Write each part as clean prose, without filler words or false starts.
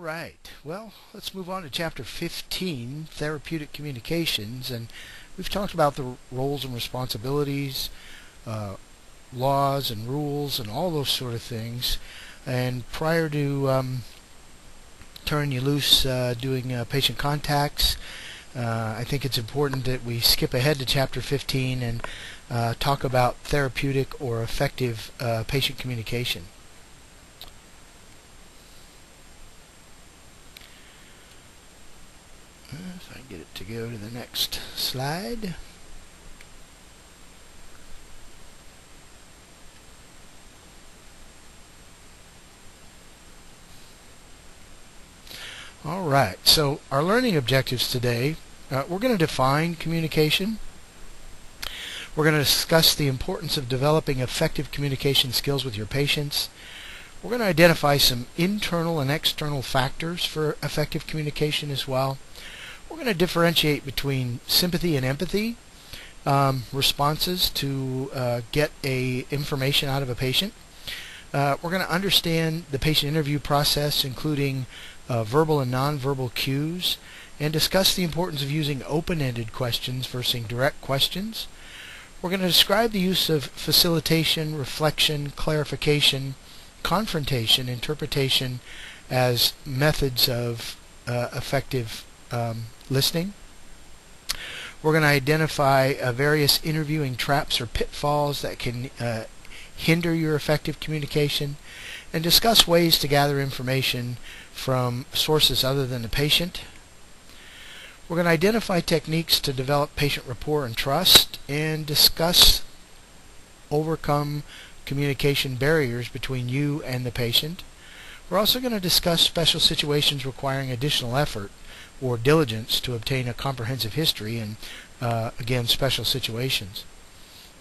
right. Well, let's move on to Chapter 15, Therapeutic Communications. And we've talked about the roles and responsibilities, laws and rules, and all those sort of things. And prior to turning you loose doing patient contacts, I think it's important that we skip ahead to Chapter 15 and talk about therapeutic or effective patient communication. If I can get it to go to the next slide. Alright, so our learning objectives today, we're going to define communication. We're going to discuss the importance of developing effective communication skills with your patients. We're going to identify some internal and external factors for effective communication as well. We're going to differentiate between sympathy and empathy responses to get information out of a patient. We're going to understand the patient interview process, including verbal and nonverbal cues, and discuss the importance of using open-ended questions versus direct questions. We're going to describe the use of facilitation, reflection, clarification, confrontation, interpretation as methods of effective listening. We're going to identify various interviewing traps or pitfalls that can hinder your effective communication, and discuss ways to gather information from sources other than the patient. We're going to identify techniques to develop patient rapport and trust, and discuss overcome communication barriers between you and the patient. We're also going to discuss special situations requiring additional effort or diligence to obtain a comprehensive history, and again, special situations.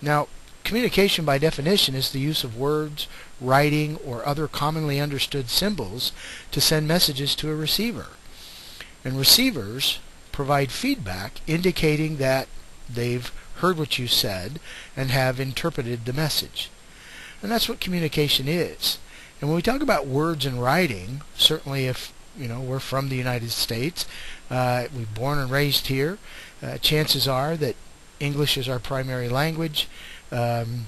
Now, communication by definition is the use of words, writing, or other commonly understood symbols to send messages to a receiver. And receivers provide feedback indicating that they've heard what you said and have interpreted the message. And that's what communication is. And when we talk about words and writing, certainly if we're from the United States, we're born and raised here, chances are that English is our primary language, and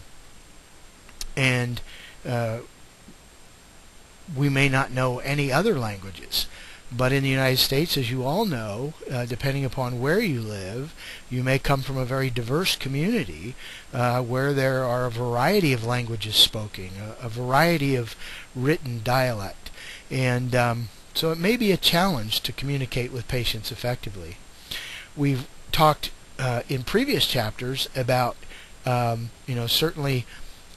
we may not know any other languages. But in the United States, as you all know, depending upon where you live, you may come from a very diverse community where there are a variety of languages spoken, a variety of written dialect. And so it may be a challenge to communicate with patients effectively. We've talked in previous chapters about certainly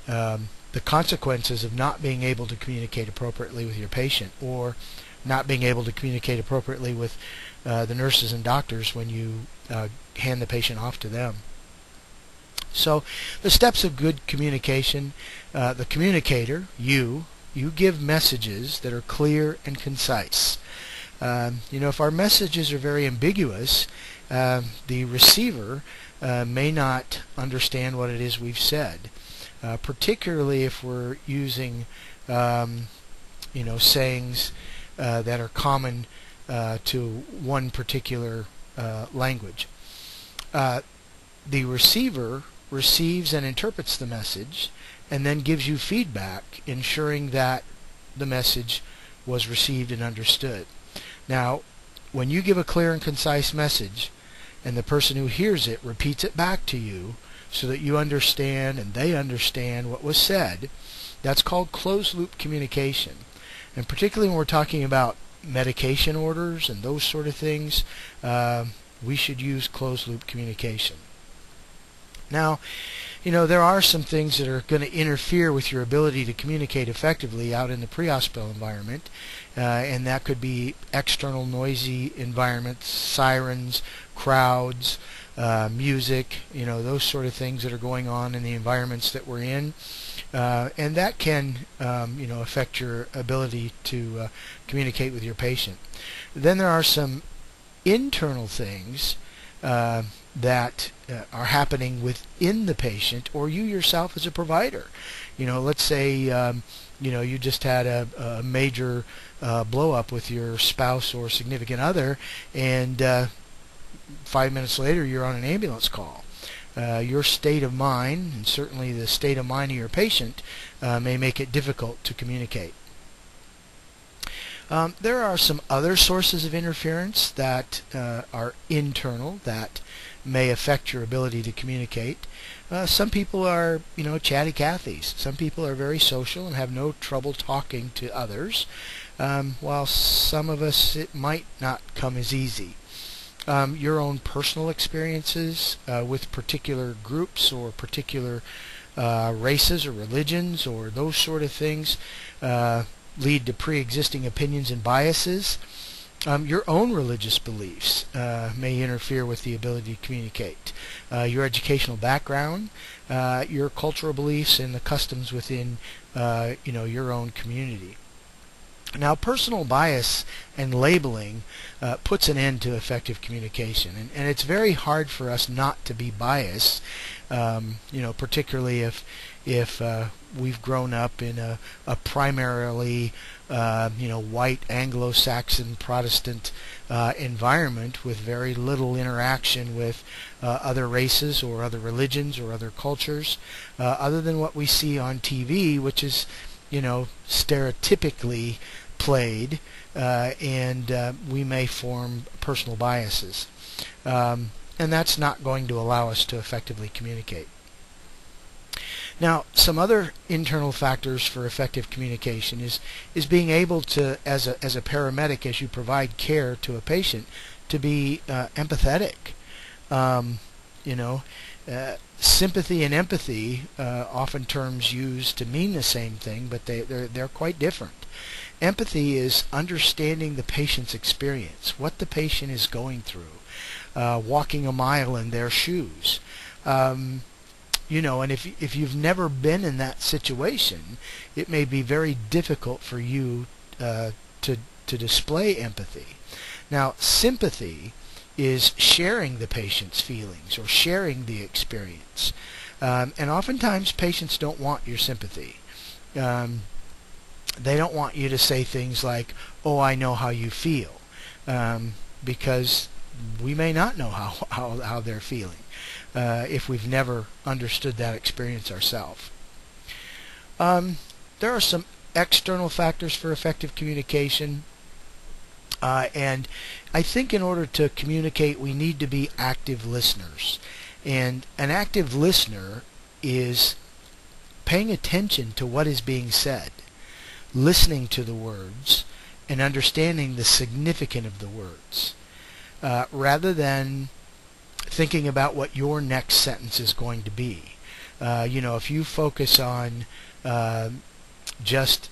the consequences of not being able to communicate appropriately with your patient, or not being able to communicate appropriately with the nurses and doctors when you hand the patient off to them. So the steps of good communication: the communicator, you give messages that are clear and concise. If our messages are very ambiguous, the receiver may not understand what it is we've said, particularly if we're using sayings that are common to one particular language. The receiver receives and interprets the message and then gives you feedback, ensuring that the message was received and understood. Now, when you give a clear and concise message, and the person who hears it repeats it back to you so that you understand and they understand what was said, that's called closed-loop communication. And particularly when we're talking about medication orders and those sort of things, we should use closed-loop communication. Now, there are some things that are going to interfere with your ability to communicate effectively out in the pre-hospital environment, and that could be external noisy environments, sirens, crowds, music, those sort of things that are going on in the environments that we're in, and that can affect your ability to communicate with your patient. Then there are some internal things that are happening within the patient or you yourself as a provider. Let's say you just had a major blow up with your spouse or significant other, and 5 minutes later you're on an ambulance call. Your state of mind, and certainly the state of mind of your patient, may make it difficult to communicate. There are some other sources of interference that are internal that may affect your ability to communicate. Some people are, chatty Cathys. Some people are very social and have no trouble talking to others, while some of us it might not come as easy. Your own personal experiences with particular groups or particular races or religions or those sort of things lead to pre-existing opinions and biases. Your own religious beliefs may interfere with the ability to communicate. Your educational background, your cultural beliefs, and the customs within your own community. Now, personal bias and labeling puts an end to effective communication, and it's very hard for us not to be biased, particularly if we've grown up in a primarily white Anglo-Saxon Protestant environment with very little interaction with other races or other religions or other cultures, other than what we see on TV, which is stereotypically played, and we may form personal biases. And that's not going to allow us to effectively communicate. Now, some other internal factors for effective communication is being able to, as a paramedic, as you provide care to a patient, to be empathetic. Sympathy and empathy, often terms used to mean the same thing, but they're quite different. Empathy is understanding the patient's experience, what the patient is going through, walking a mile in their shoes. And if you've never been in that situation, it may be very difficult for you to display empathy. Now, sympathy is sharing the patient's feelings or sharing the experience. And oftentimes patients don't want your sympathy. They don't want you to say things like, "Oh, I know how you feel," because we may not know how they're feeling if we've never understood that experience ourselves. There are some external factors for effective communication. And I think in order to communicate, we need to be active listeners. And an active listener is paying attention to what is being said, listening to the words, and understanding the significance of the words, rather than thinking about what your next sentence is going to be. If you focus on just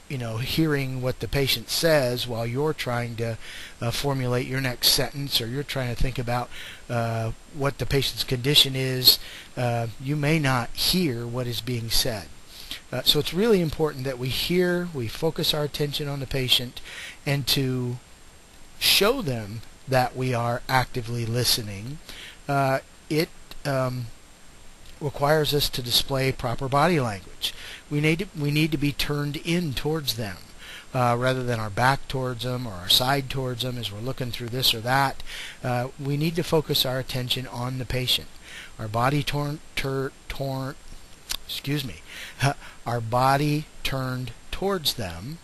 hearing what the patient says while you're trying to formulate your next sentence, or you're trying to think about what the patient's condition is, you may not hear what is being said. So it's really important that we focus our attention on the patient, and to show them that we are actively listening. It requires us to display proper body language. We need to be turned in towards them, rather than our back towards them or our side towards them as we're looking through this or that. We need to focus our attention on the patient. Our body our body turned towards them,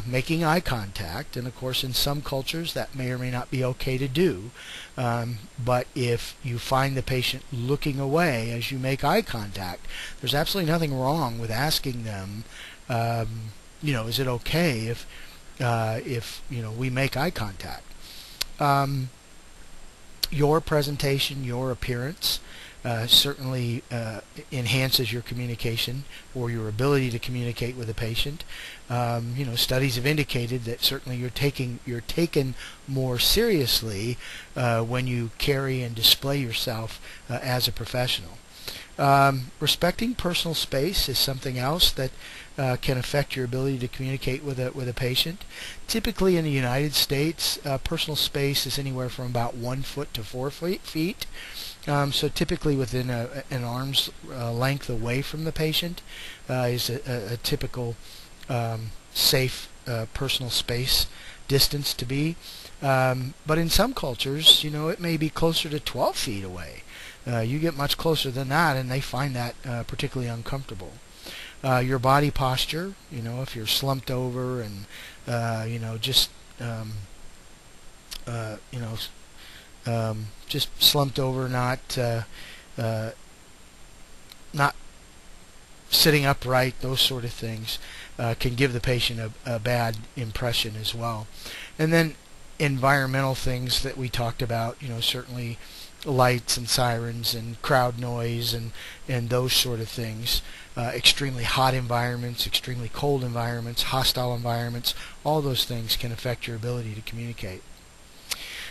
making eye contact, and of course in some cultures that may or may not be okay to do, but if you find the patient looking away as you make eye contact, there's absolutely nothing wrong with asking them, is it okay if we make eye contact? Your presentation, your appearance, certainly enhances your communication or your ability to communicate with a patient. Studies have indicated that certainly you're taken more seriously when you carry and display yourself as a professional. Respecting personal space is something else that can affect your ability to communicate with a patient. Typically in the United States, personal space is anywhere from about 1 foot to 4 feet. So typically within an arm's length away from the patient is a typical safe personal space distance to be. But in some cultures, it may be closer to 12 feet away. You get much closer than that, and they find that particularly uncomfortable. Your body posture, if you're slumped over and, just slumped over, not sitting upright, those sort of things can give the patient a bad impression as well. And then environmental things that we talked about, certainly lights and sirens and crowd noise and those sort of things. Extremely hot environments, extremely cold environments, hostile environments, all those things can affect your ability to communicate.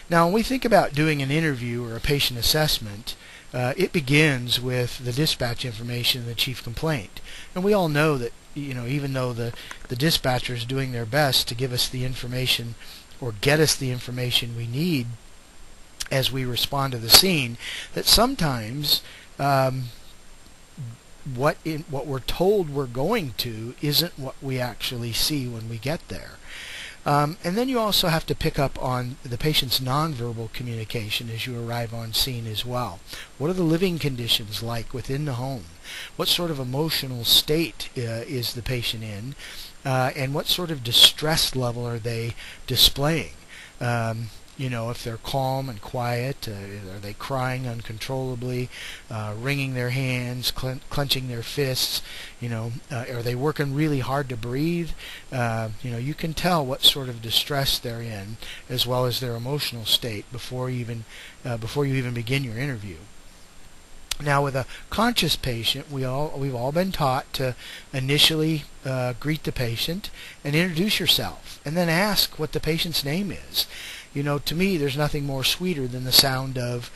Now, when we think about doing an interview or a patient assessment, it begins with the dispatch information and the chief complaint. And we all know that, even though the dispatcher is doing their best to give us the information or get us the information we need as we respond to the scene, that sometimes what we're told we're going to isn't what we actually see when we get there. And then you also have to pick up on the patient's nonverbal communication as you arrive on scene as well. What are the living conditions like within the home? What sort of emotional state is the patient in? And what sort of distress level are they displaying? If they're calm and quiet, are they crying uncontrollably, wringing their hands, clenching their fists? Are they working really hard to breathe? You can tell what sort of distress they're in, as well as their emotional state before you even begin your interview. Now, with a conscious patient, we've all been taught to initially greet the patient and introduce yourself, and then ask what the patient's name is. To me, there's nothing more sweeter than the sound of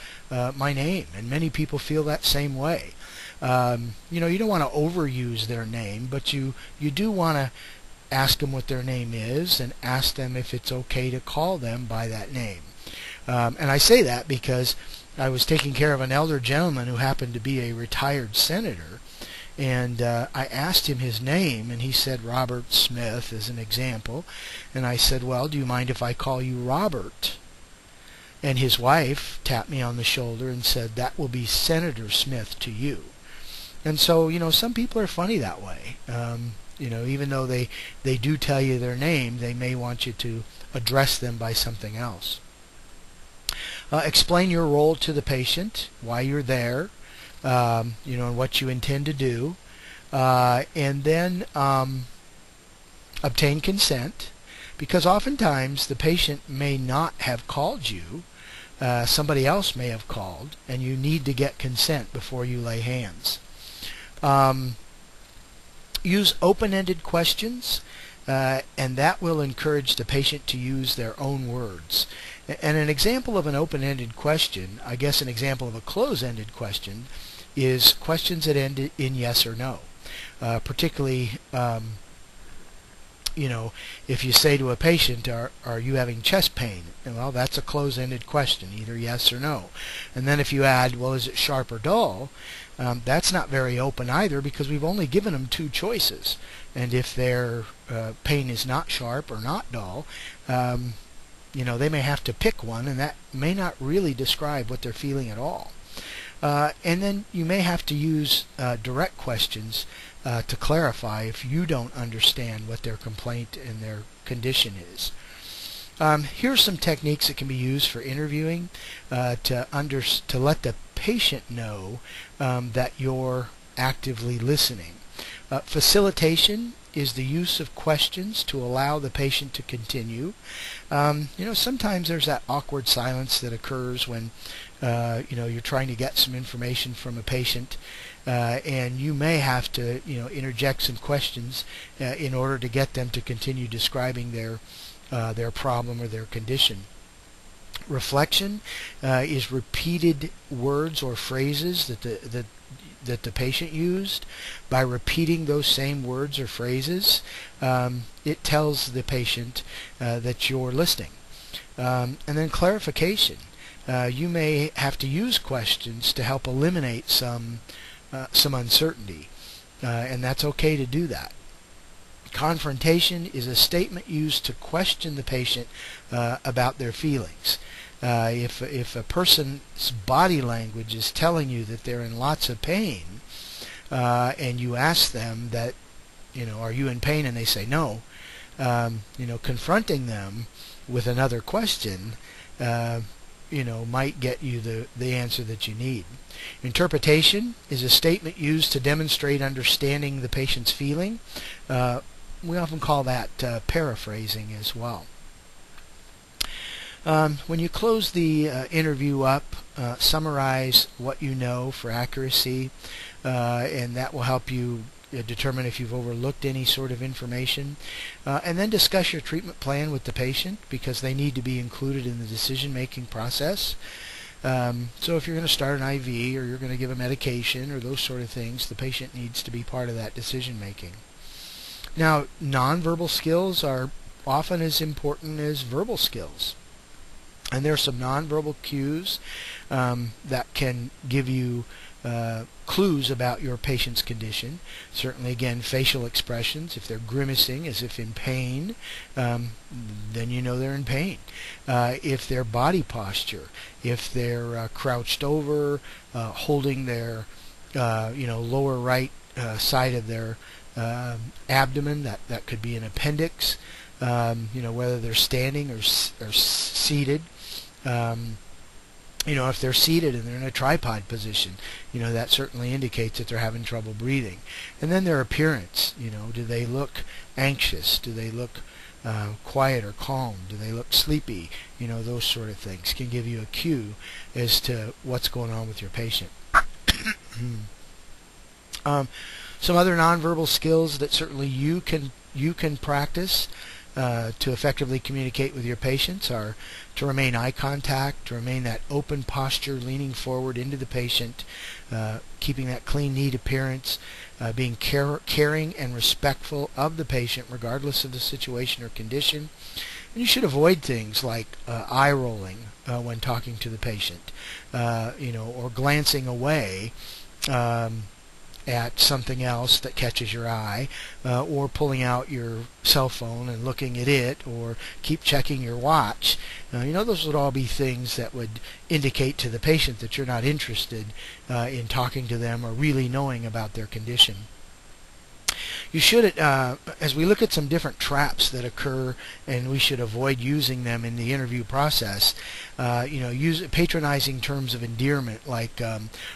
my name, and many people feel that same way. You don't want to overuse their name, but you do want to ask them what their name is and ask them if it's okay to call them by that name. And I say that because I was taking care of an elder gentleman who happened to be a retired senator, and I asked him his name, and he said Robert Smith as an example. And I said, well, do you mind if I call you Robert? And his wife tapped me on the shoulder and said, that will be Senator Smith to you. And so, some people are funny that way. Even though they do tell you their name, they may want you to address them by something else. Explain your role to the patient, why you're there, and what you intend to do, and then obtain consent, because oftentimes the patient may not have called you. Somebody else may have called, and you need to get consent before you lay hands. Use open-ended questions, and that will encourage the patient to use their own words. And an example of an open-ended question, I guess an example of a close-ended question, is questions that end in yes or no. Particularly, if you say to a patient, are you having chest pain? Well, that's a close-ended question, either yes or no. And then if you add, well, is it sharp or dull? That's not very open either, because we've only given them two choices. And if their pain is not sharp or not dull, they may have to pick one, and that may not really describe what they're feeling at all. And then you may have to use direct questions to clarify if you don't understand what their complaint and their condition is. Here's some techniques that can be used for interviewing to let the patient know that you're actively listening. Facilitation is the use of questions to allow the patient to continue. Sometimes there's that awkward silence that occurs when you're trying to get some information from a patient, and you may have to interject some questions in order to get them to continue describing their problem or their condition. Reflection is repeated words or phrases that that the patient used, by repeating those same words or phrases, it tells the patient that you're listening. And then clarification. You may have to use questions to help eliminate some uncertainty, and that's okay to do that. Confrontation is a statement used to question the patient about their feelings. If a person's body language is telling you that they're in lots of pain, and you ask them that, are you in pain, and they say no, confronting them with another question, might get you the answer that you need. Interpretation is a statement used to demonstrate understanding the patient's feeling. We often call that paraphrasing as well. When you close the interview up, summarize what you know for accuracy, and that will help you determine if you've overlooked any sort of information, and then discuss your treatment plan with the patient, because they need to be included in the decision-making process. So if you're going to start an IV, or you're going to give a medication, or those sort of things, the patient needs to be part of that decision-making. Now, nonverbal skills are often as important as verbal skills. And there are some nonverbal cues that can give you clues about your patient's condition. Certainly, again, facial expressions. If they're grimacing as if in pain, then you know they're in pain. If their body posture, if they're crouched over, holding their lower right side of their abdomen, that could be an appendix. Whether they're standing or seated. If they're seated and they're in a tripod position, that certainly indicates that they're having trouble breathing. And then their appearance, do they look anxious? Do they look quiet or calm? Do they look sleepy? Those sort of things can give you a cue as to what's going on with your patient. Some other nonverbal skills that certainly you can practice to effectively communicate with your patients are to remain eye contact, to remain that open posture, leaning forward into the patient, keeping that clean, neat appearance, being caring and respectful of the patient regardless of the situation or condition. And you should avoid things like eye rolling when talking to the patient, or glancing away at something else that catches your eye, or pulling out your cell phone and looking at it, or keep checking your watch. Those would all be things that would indicate to the patient that you're not interested in talking to them or really knowing about their condition. You should, as we look at some different traps that occur, and we should avoid using them in the interview process, use patronizing terms of endearment, like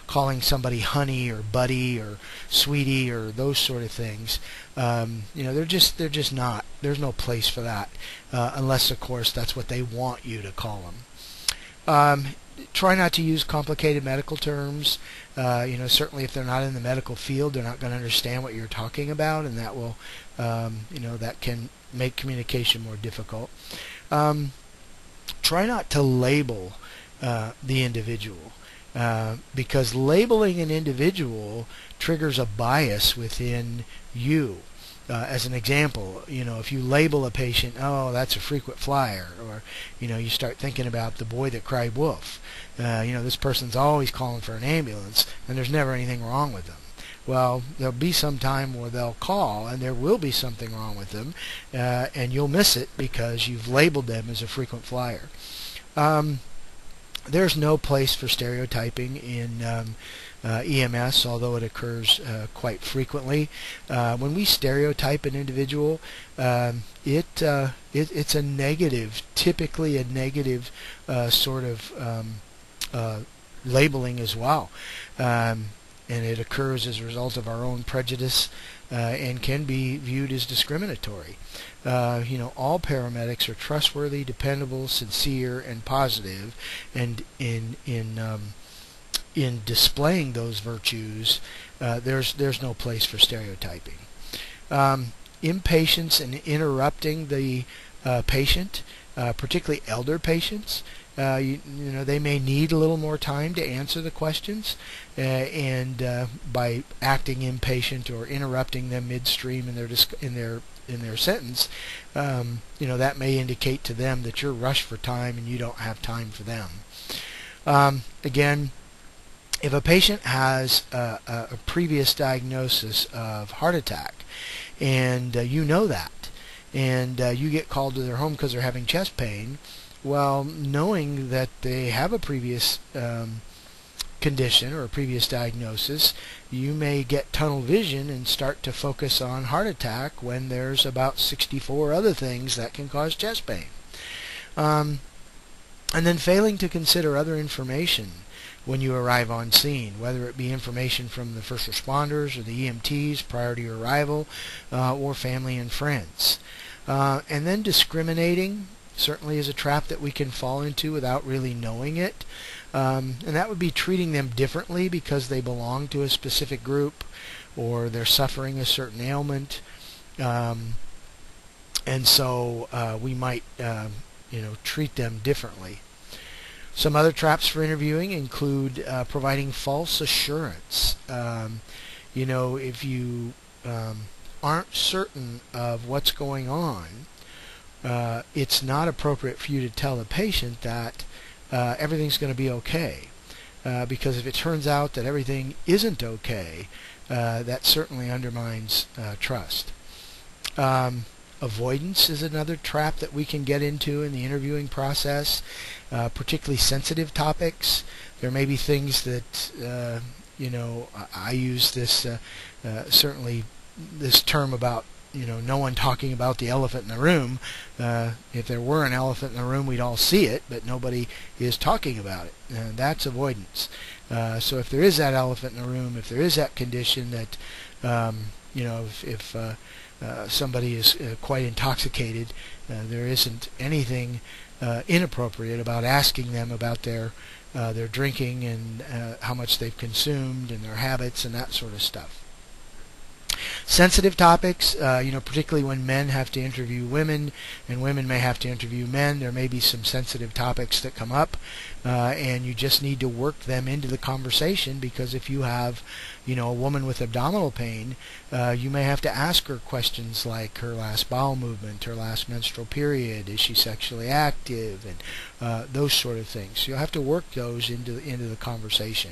calling somebody honey or buddy or sweetie or those sort of things. They're just not. There's no place for that, unless, of course, that's what they want you to call them. Try not to use complicated medical terms. Certainly if they're not in the medical field, they're not going to understand what you're talking about, and that will, that can make communication more difficult. Try not to label the individual, because labeling an individual triggers a bias within you. As an example, if you label a patient, oh, that's a frequent flyer, or you start thinking about the boy that cried wolf. This person's always calling for an ambulance, and there's never anything wrong with them. Well, there'll be some time where they'll call, and there will be something wrong with them, and you'll miss it because you've labeled them as a frequent flyer. There's no place for stereotyping in EMS, although it occurs quite frequently. When we stereotype an individual, it's a negative, typically a negative sort of labeling as well. And it occurs as a result of our own prejudice and can be viewed as discriminatory. All paramedics are trustworthy, dependable, sincere, and positive, and in displaying those virtues, there's no place for stereotyping. Impatience and interrupting the patient, particularly elder patients, They may need a little more time to answer the questions, and by acting impatient or interrupting them midstream in their sentence, that may indicate to them that you're rushed for time and you don't have time for them. Again, if a patient has a previous diagnosis of heart attack, and you know that, and you get called to their home because they're having chest pain, well, knowing that they have a previous condition or a previous diagnosis, you may get tunnel vision and start to focus on heart attack when there's about 64 other things that can cause chest pain. And then failing to consider other information when you arrive on scene, whether it be information from the first responders or the EMTs prior to your arrival, or family and friends. And then discriminating certainly is a trap that we can fall into without really knowing it. And that would be treating them differently because they belong to a specific group or they're suffering a certain ailment. And so we might treat them differently. Some other traps for interviewing include providing false assurance. If you aren't certain of what's going on, it's not appropriate for you to tell the patient that everything's going to be okay. Because if it turns out that everything isn't okay, that certainly undermines trust. Avoidance is another trap that we can get into in the interviewing process, particularly sensitive topics. There may be things that, I use this, certainly this term about, no one talking about the elephant in the room. If there were an elephant in the room, we'd all see it, but nobody is talking about it. That's avoidance. So if there is that elephant in the room, if there is that condition that, if somebody is quite intoxicated, there isn't anything inappropriate about asking them about their drinking and how much they've consumed and their habits and that sort of stuff. Sensitive topics, particularly when men have to interview women and women may have to interview men, there may be some sensitive topics that come up, and you just need to work them into the conversation, because if you have, a woman with abdominal pain, you may have to ask her questions like her last bowel movement, her last menstrual period, is she sexually active, and those sort of things. So you'll have to work those into the conversation.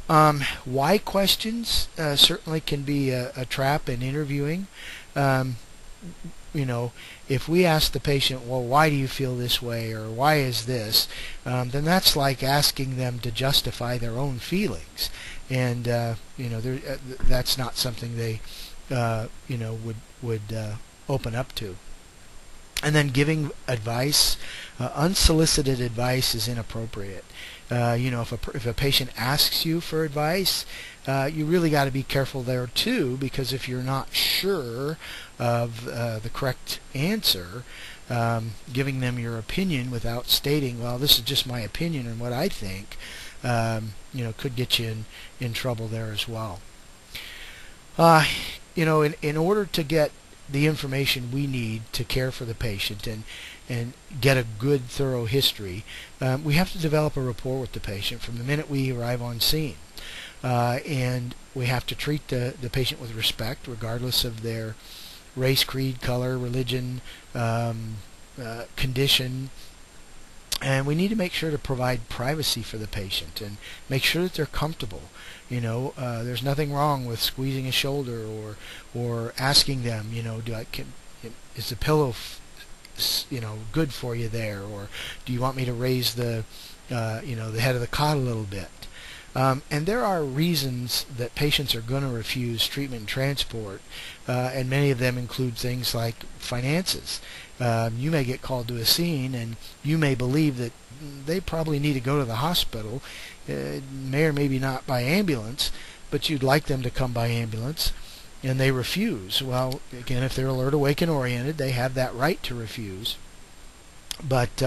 Why questions certainly can be a trap in interviewing. If we ask the patient, well, why do you feel this way, or why is this, then that's like asking them to justify their own feelings, and that's not something they would open up to. And then giving advice, unsolicited advice is inappropriate. If a patient asks you for advice, you really got to be careful there too, because if you're not sure of the correct answer, giving them your opinion without stating, well, this is just my opinion and what I think, could get you in trouble there as well. In order to get the information we need to care for the patient and get a good, thorough history, we have to develop a rapport with the patient from the minute we arrive on scene. And we have to treat the patient with respect, regardless of their race, creed, color, religion, condition. And we need to make sure to provide privacy for the patient and make sure that they're comfortable. There's nothing wrong with squeezing a shoulder or asking them, is the pillow good for you there, or do you want me to raise the head of the cot a little bit? And there are reasons that patients are going to refuse treatment and transport, and many of them include things like finances. You may get called to a scene and you may believe that they probably need to go to the hospital, may or maybe not by ambulance, but you'd like them to come by ambulance, and they refuse. Well, again, if they're alert, awake, and oriented, they have that right to refuse. But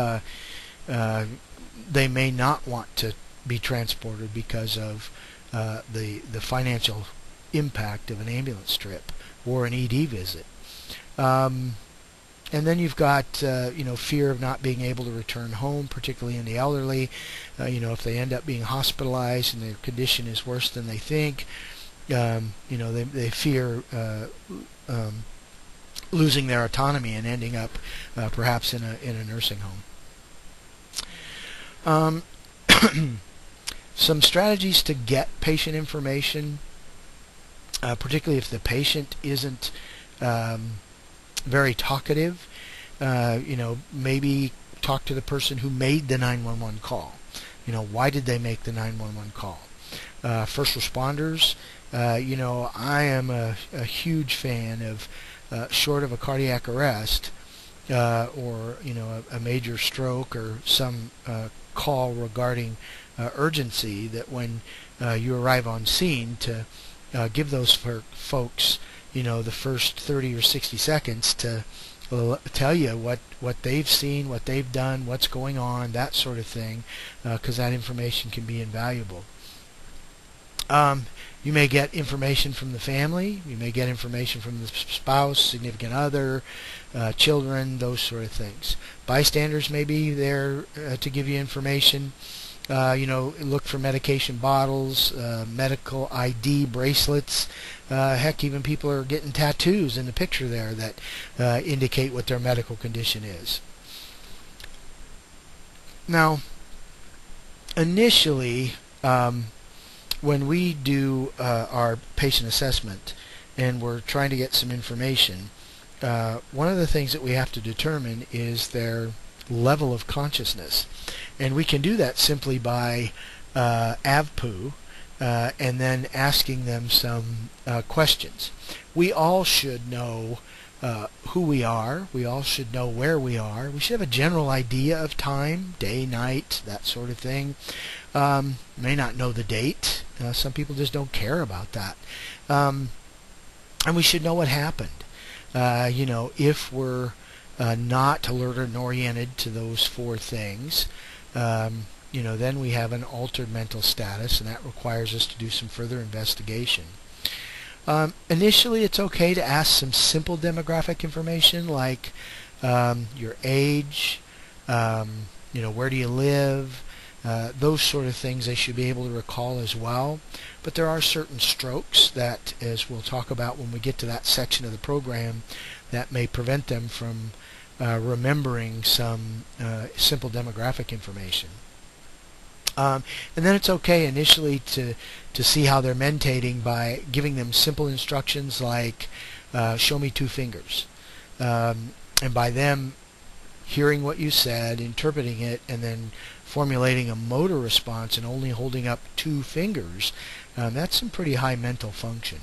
they may not want to be transported because of the financial impact of an ambulance trip or an ED visit. And then you've got fear of not being able to return home, particularly in the elderly. If they end up being hospitalized and their condition is worse than they think, they fear losing their autonomy and ending up perhaps in a nursing home. Some strategies to get patient information, particularly if the patient isn't very talkative. Maybe talk to the person who made the 911 call. Why did they make the 911 call? First responders, I am a huge fan of, short of a cardiac arrest or a major stroke or some call regarding urgency, that when you arrive on scene to give those folks the first 30 or 60 seconds to tell you what they've seen, what they've done, what's going on, that sort of thing, because that information can be invaluable. You may get information from the family, you may get information from the spouse, significant other, children, those sort of things. Bystanders may be there to give you information. Look for medication bottles, medical ID bracelets. Heck, even people are getting tattoos in the picture there that indicate what their medical condition is. Now, initially, when we do our patient assessment and we're trying to get some information, one of the things that we have to determine is their level of consciousness. And we can do that simply by AVPU and then asking them some questions. We all should know who we are. We all should know where we are. We should have a general idea of time, day, night, that sort of thing. May not know the date. Some people just don't care about that. And we should know what happened. If we're not alert and oriented to those four things, then we have an altered mental status, and that requires us to do some further investigation. Initially, it's okay to ask some simple demographic information like your age, where do you live, those sort of things they should be able to recall as well. But there are certain strokes that, as we'll talk about when we get to that section of the program, that may prevent them from remembering some simple demographic information. And then it's okay initially to see how they're mentating by giving them simple instructions like show me two fingers. And by them hearing what you said, interpreting it, and then formulating a motor response and only holding up two fingers, that's some pretty high mental function.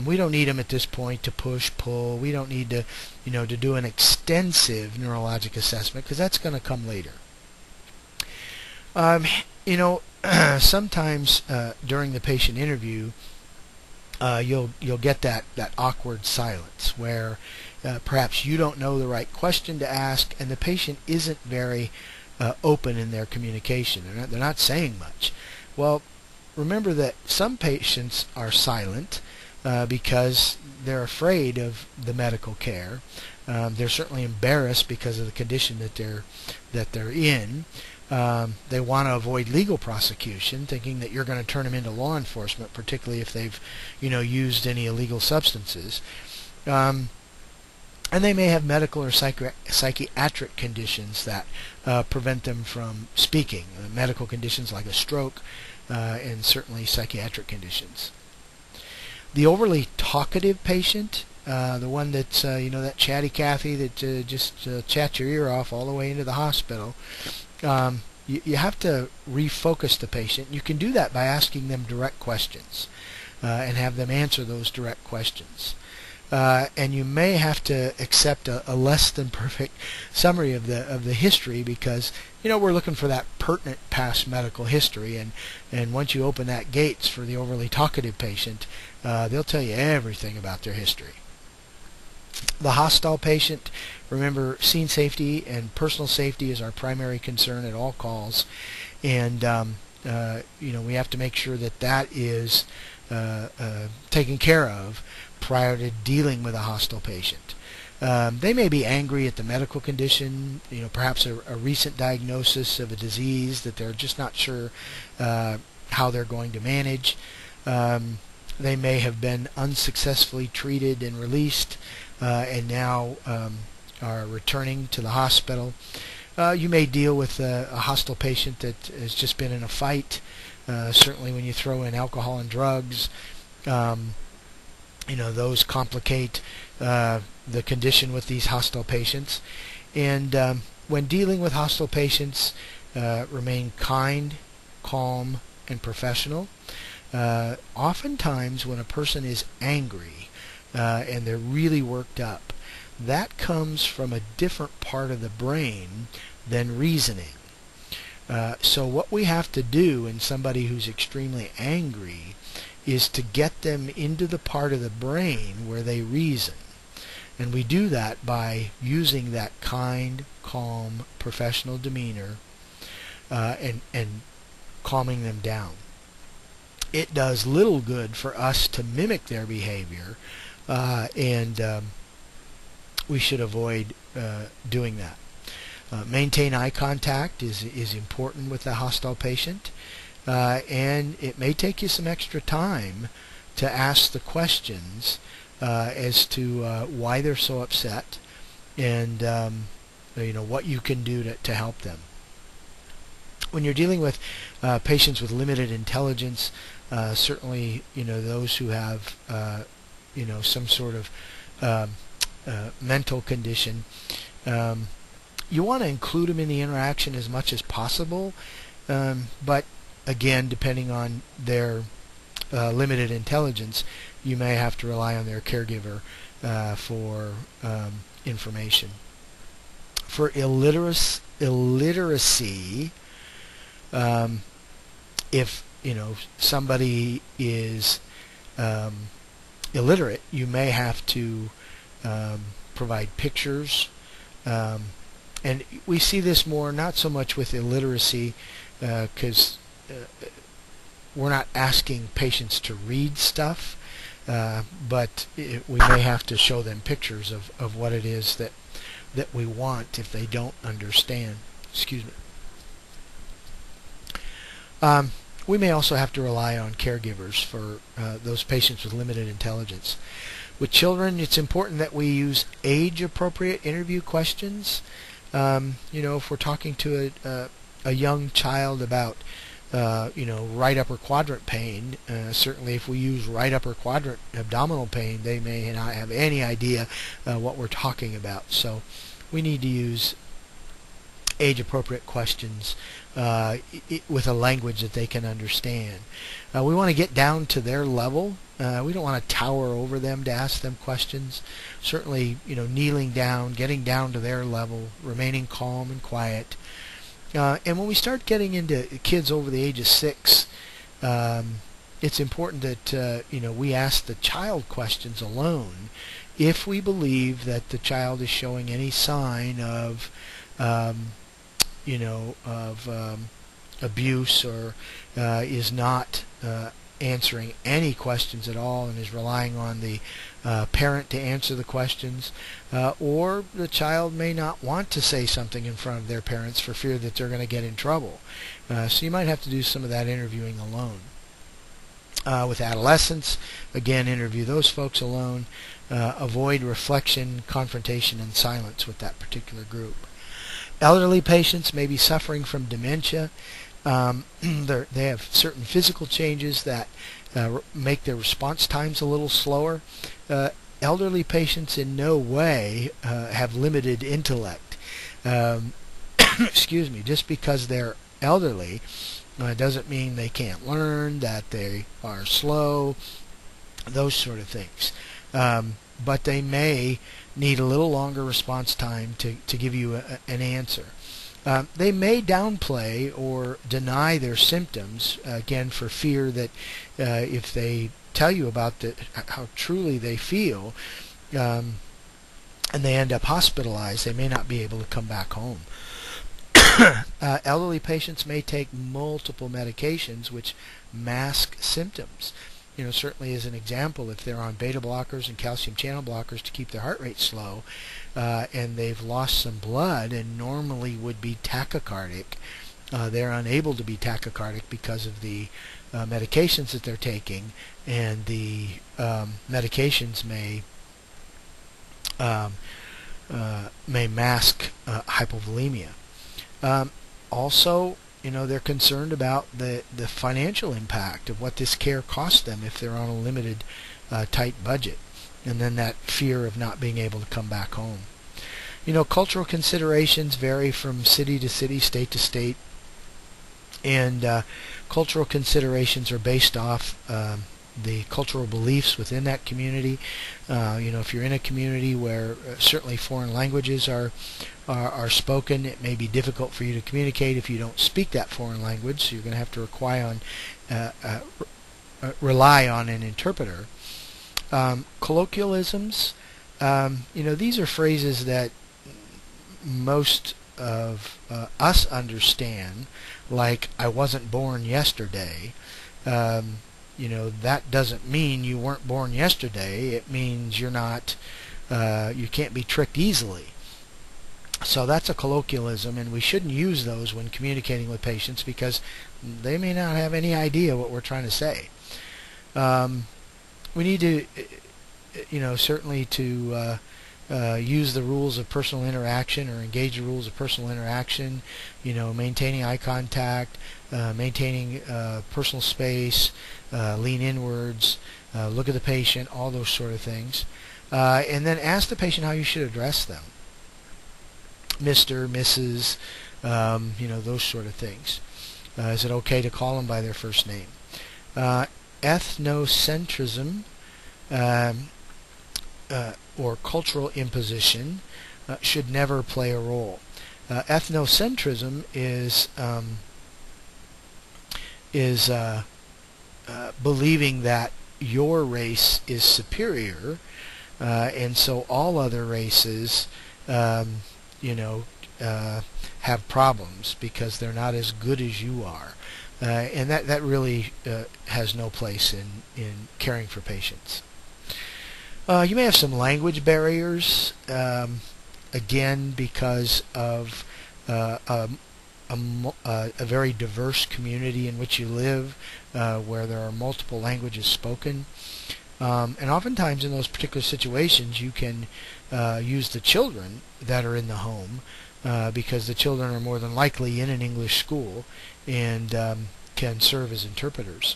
We don't need them at this point to push, pull. We don't need to, to do an extensive neurologic assessment, because that's going to come later. Sometimes during the patient interview, you'll get that awkward silence where perhaps you don't know the right question to ask, and the patient isn't very open in their communication. They're not saying much. Well, remember that some patients are silent because they're afraid of the medical care. They're certainly embarrassed because of the condition that they're in. They want to avoid legal prosecution, thinking that you're going to turn them into law enforcement, particularly if they've, used any illegal substances. And they may have medical or psychiatric conditions that prevent them from speaking. Medical conditions like a stroke, and certainly psychiatric conditions. The overly talkative patient, the one that's, that chatty Cathy that just chats your ear off all the way into the hospital, you have to refocus the patient. You can do that by asking them direct questions and have them answer those direct questions. And you may have to accept a less than perfect summary of the history, because we're looking for that pertinent past medical history, and once you open that gates for the overly talkative patient, they'll tell you everything about their history. The hostile patient, remember, scene safety and personal safety is our primary concern at all calls, and we have to make sure that is taken care of prior to dealing with a hostile patient. They may be angry at the medical condition, perhaps a recent diagnosis of a disease that they're just not sure how they're going to manage. They may have been unsuccessfully treated and released and now are returning to the hospital. You may deal with a hostile patient that has just been in a fight. Certainly when you throw in alcohol and drugs, those complicate the condition with these hostile patients. And when dealing with hostile patients, remain kind, calm, and professional. Oftentimes when a person is angry and they're really worked up, that comes from a different part of the brain than reasoning. So what we have to do in somebody who's extremely angry is to get them into the part of the brain where they reason. And we do that by using that kind, calm, professional demeanor and calming them down. It does little good for us to mimic their behavior, and we should avoid doing that. Maintain eye contact is important with the hostile patient, and it may take you some extra time to ask the questions as to why they're so upset, and what you can do to help them. When you're dealing with patients with limited intelligence, certainly those who have some sort of mental condition, you want to include them in the interaction as much as possible, but again, depending on their limited intelligence, you may have to rely on their caregiver for information. For illiteracy, if somebody is illiterate, you may have to provide pictures, and we see this more not so much with illiteracy because we're not asking patients to read stuff, but we may have to show them pictures of what it is that we want if they don't understand. Excuse me. We may also have to rely on caregivers for those patients with limited intelligence. With children, it's important that we use age-appropriate interview questions. If we're talking to a young child about right upper quadrant pain, certainly if we use right upper quadrant abdominal pain, they may not have any idea what we're talking about. So we need to use age-appropriate questions with a language that they can understand. We want to get down to their level. We don't want to tower over them to ask them questions. Certainly, kneeling down, getting down to their level, remaining calm and quiet. And when we start getting into kids over the age of 6, it's important that we ask the child questions alone if we believe that the child is showing any sign of abuse or is not answering any questions at all and is relying on the parent to answer the questions, or the child may not want to say something in front of their parents for fear that they're going to get in trouble. So you might have to do some of that interviewing alone. With adolescents, again, interview those folks alone. Avoid reflection, confrontation, and silence with that particular group. Elderly patients may be suffering from dementia. They have certain physical changes that make their response times a little slower. Elderly patients in no way have limited intellect. Excuse me, just because they're elderly doesn't mean they can't learn, that they are slow, those sort of things. But they may need a little longer response time to give you an answer. They may downplay or deny their symptoms, again, for fear that if they tell you about how truly they feel, and they end up hospitalized, they may not be able to come back home. Elderly patients may take multiple medications which mask symptoms. certainly as an example, if they're on beta blockers and calcium channel blockers to keep their heart rate slow, and they've lost some blood and normally would be tachycardic, they're unable to be tachycardic because of the medications that they're taking, and the medications may mask hypovolemia. Also, they're concerned about the financial impact of what this care costs them if they're on a limited, tight budget, and then that fear of not being able to come back home. Cultural considerations vary from city to city, state to state, and cultural considerations are based off the cultural beliefs within that community. If you're in a community where certainly foreign languages are spoken, it may be difficult for you to communicate if you don't speak that foreign language, so you're going to have to rely on an interpreter. Colloquialisms, these are phrases that most of us understand, like "I wasn't born yesterday." That doesn't mean you weren't born yesterday. It means you're not, you can't be tricked easily. So that's a colloquialism, and we shouldn't use those when communicating with patients because they may not have any idea what we're trying to say. We need to, certainly to use the rules of personal interaction or engage the rules of personal interaction, maintaining eye contact, maintaining personal space, lean inwards, look at the patient, all those sort of things. And then ask the patient how you should address them. Mr., Mrs., those sort of things. Is it okay to call them by their first name? Ethnocentrism or cultural imposition should never play a role. Ethnocentrism is believing that your race is superior, and so all other races have problems because they're not as good as you are, and that really has no place in caring for patients. You may have some language barriers, again because of a very diverse community in which you live, where there are multiple languages spoken. And oftentimes in those particular situations you can use the children that are in the home, because the children are more than likely in an English school and can serve as interpreters.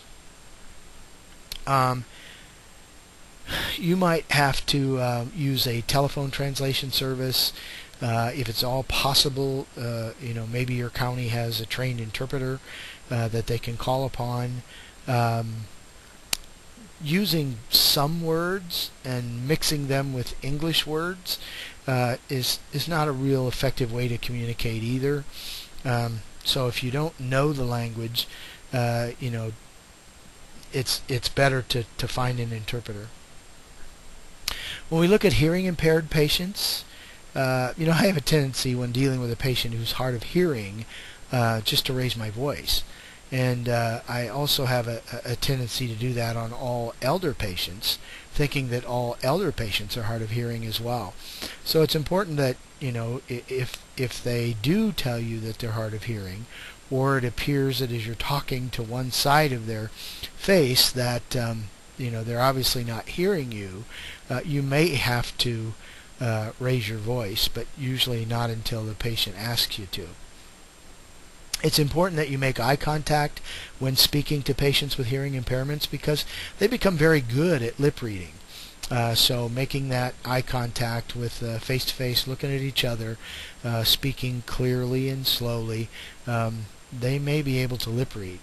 You might have to use a telephone translation service if it's all possible. Maybe your county has a trained interpreter that they can call upon. Using some words and mixing them with English words is not a real effective way to communicate either. So if you don't know the language, it's better to find an interpreter. When we look at hearing impaired patients, I have a tendency when dealing with a patient who's hard of hearing just to raise my voice. And I also have a tendency to do that on all elder patients, thinking that all elder patients are hard of hearing as well. So it's important that, if they do tell you that they're hard of hearing, or it appears that as you're talking to one side of their face that they're obviously not hearing you, you may have to raise your voice, but usually not until the patient asks you to. It's important that you make eye contact when speaking to patients with hearing impairments because they become very good at lip reading. So making that eye contact with face-to-face, looking at each other, speaking clearly and slowly, they may be able to lip read.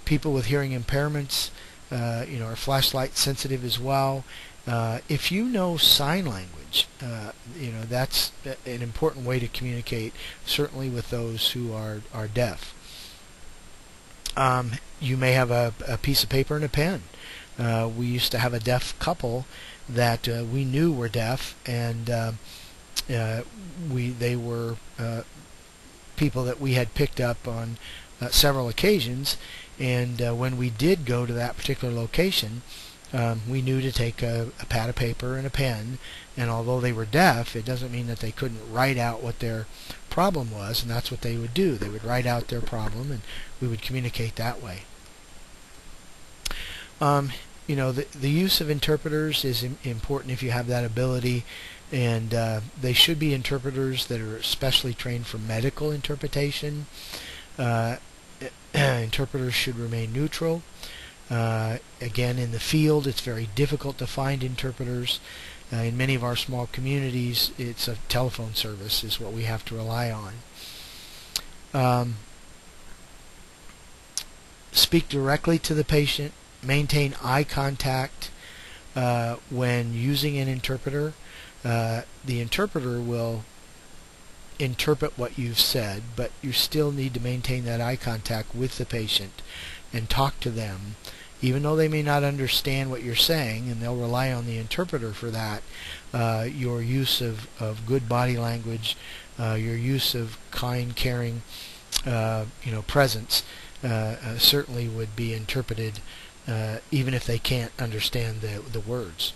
People with hearing impairments are flashlight sensitive as well. If you know sign language, that's an important way to communicate, certainly with those who are deaf. You may have a piece of paper and a pen. We used to have a deaf couple that we knew were deaf, and they were people that we had picked up on several occasions, And when we did go to that particular location, we knew to take a pad of paper and a pen, and although they were deaf, it doesn't mean that they couldn't write out what their problem was, and that's what they would do. They would write out their problem, and we would communicate that way. The use of interpreters is important if you have that ability, and they should be interpreters that are especially trained for medical interpretation. Interpreters should remain neutral. Again, in the field, it's very difficult to find interpreters. In many of our small communities, it's a telephone service is what we have to rely on. Speak directly to the patient. Maintain eye contact when using an interpreter. The interpreter will interpret what you've said, but you still need to maintain that eye contact with the patient and talk to them, even though they may not understand what you're saying, and they'll rely on the interpreter for that. Your use of good body language, your use of kind, caring, presence certainly would be interpreted, even if they can't understand the words.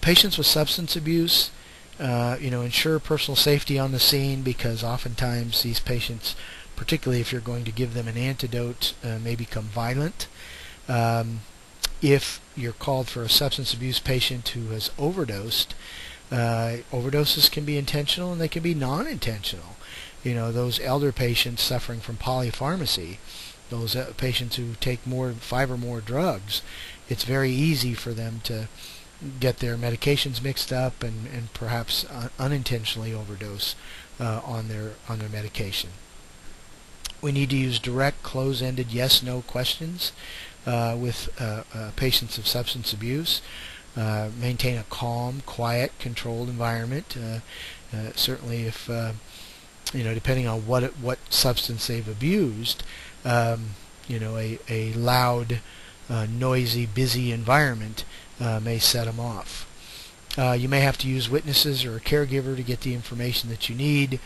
Patients with substance abuse, ensure personal safety on the scene, because oftentimes these patients, particularly if you're going to give them an antidote, may become violent. If you're called for a substance abuse patient who has overdosed, overdoses can be intentional and they can be non-intentional. Those elder patients suffering from polypharmacy, those patients who take 5 or more drugs, it's very easy for them to get their medications mixed up and perhaps unintentionally overdose on their medication. We need to use direct, close-ended yes/no questions with patients of substance abuse. Maintain a calm, quiet, controlled environment. Certainly, if depending on what substance they've abused, a loud, noisy, busy environment may set them off. You may have to use witnesses or a caregiver to get the information that you need,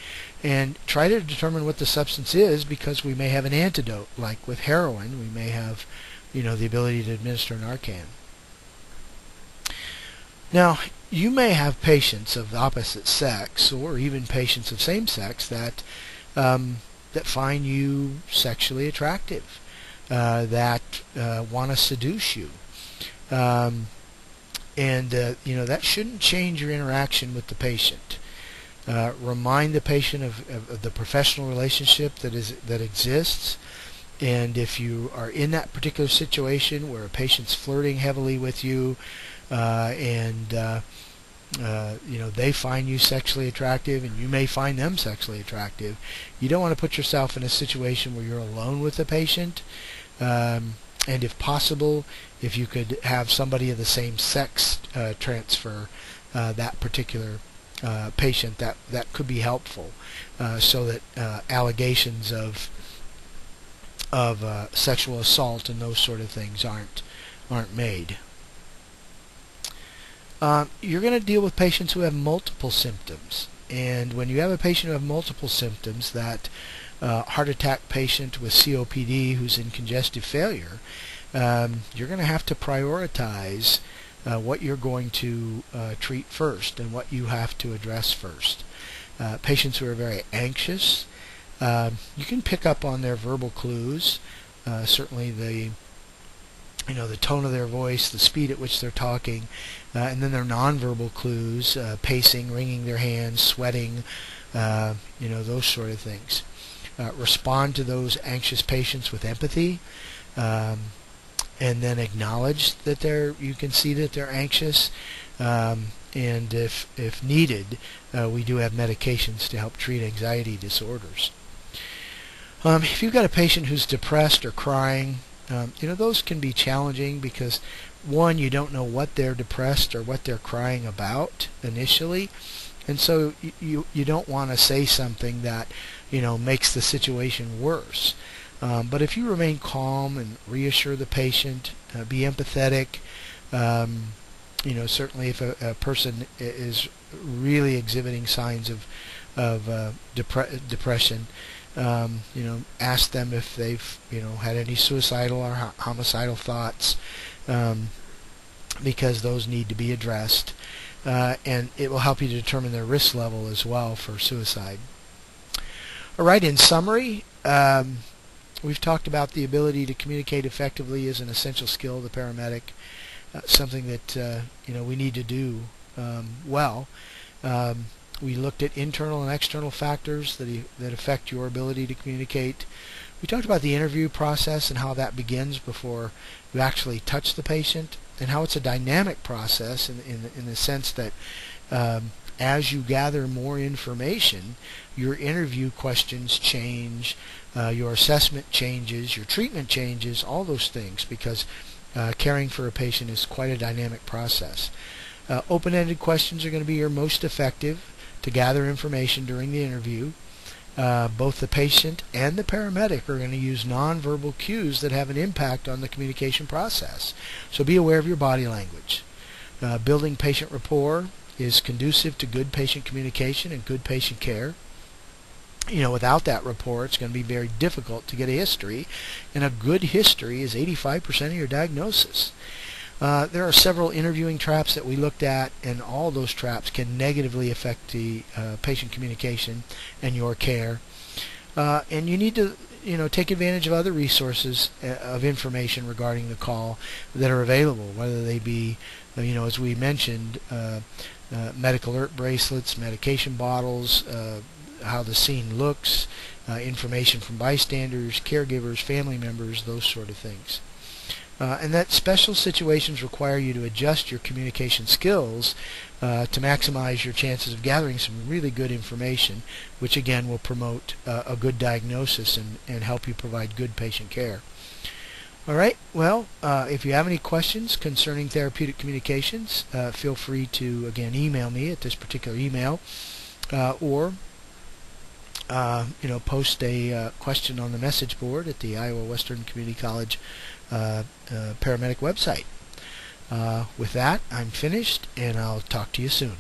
and try to determine what the substance is, because we may have an antidote. Like with heroin, we may have the ability to administer Narcan. Now, you may have patients of the opposite sex, or even patients of same sex, that find you sexually attractive, that want to seduce you. That shouldn't change your interaction with the patient. Remind the patient of the professional relationship that exists, and if you are in that particular situation where a patient's flirting heavily with you, they find you sexually attractive, and you may find them sexually attractive, you don't want to put yourself in a situation where you're alone with the patient. And if possible, if you could have somebody of the same sex transfer that particular patient, that could be helpful, so that allegations of sexual assault and those sort of things aren't made. You're going to deal with patients who have multiple symptoms, and when you have a patient who have multiple symptoms, that heart attack patient with COPD who's in congestive failure, you're going to have to prioritize what you're going to treat first and what you have to address first. Patients who are very anxious, you can pick up on their verbal clues, certainly the tone of their voice, the speed at which they're talking, and then their nonverbal clues, pacing, wringing their hands, sweating, those sort of things. Respond to those anxious patients with empathy, and then acknowledge that you can see that they're anxious, and if needed, we do have medications to help treat anxiety disorders. If you've got a patient who's depressed or crying, those can be challenging, because one, you don't know what they're depressed or what they're crying about initially, and so you don't want to say something that makes the situation worse. But if you remain calm and reassure the patient, be empathetic, certainly if a person is really exhibiting signs of depression, Ask them if they've had any suicidal or homicidal thoughts, because those need to be addressed, and it will help you to determine their risk level as well for suicide. All right, in summary, we've talked about the ability to communicate effectively as an essential skill of the paramedic, something that we need to do well. We looked at internal and external factors that affect your ability to communicate. We talked about the interview process and how that begins before you actually touch the patient, and how it's a dynamic process in the sense that as you gather more information, your interview questions change, your assessment changes, your treatment changes, all those things, because caring for a patient is quite a dynamic process. Open-ended questions are going to be your most effective to gather information during the interview. Both the patient and the paramedic are going to use nonverbal cues that have an impact on the communication process. So be aware of your body language. Building patient rapport is conducive to good patient communication and good patient care. Without that rapport, it's going to be very difficult to get a history, and a good history is 85% of your diagnosis. There are several interviewing traps that we looked at, and all those traps can negatively affect the patient communication and your care. And you need to take advantage of other resources of information regarding the call that are available, whether they be, as we mentioned, medical alert bracelets, medication bottles, how the scene looks, information from bystanders, caregivers, family members, those sort of things. And that special situations require you to adjust your communication skills to maximize your chances of gathering some really good information, which again will promote a good diagnosis and help you provide good patient care. All right, well, if you have any questions concerning therapeutic communications, feel free to, again, email me at this particular email, or post a question on the message board at the Iowa Western Community College paramedic website. With that, I'm finished, and I'll talk to you soon.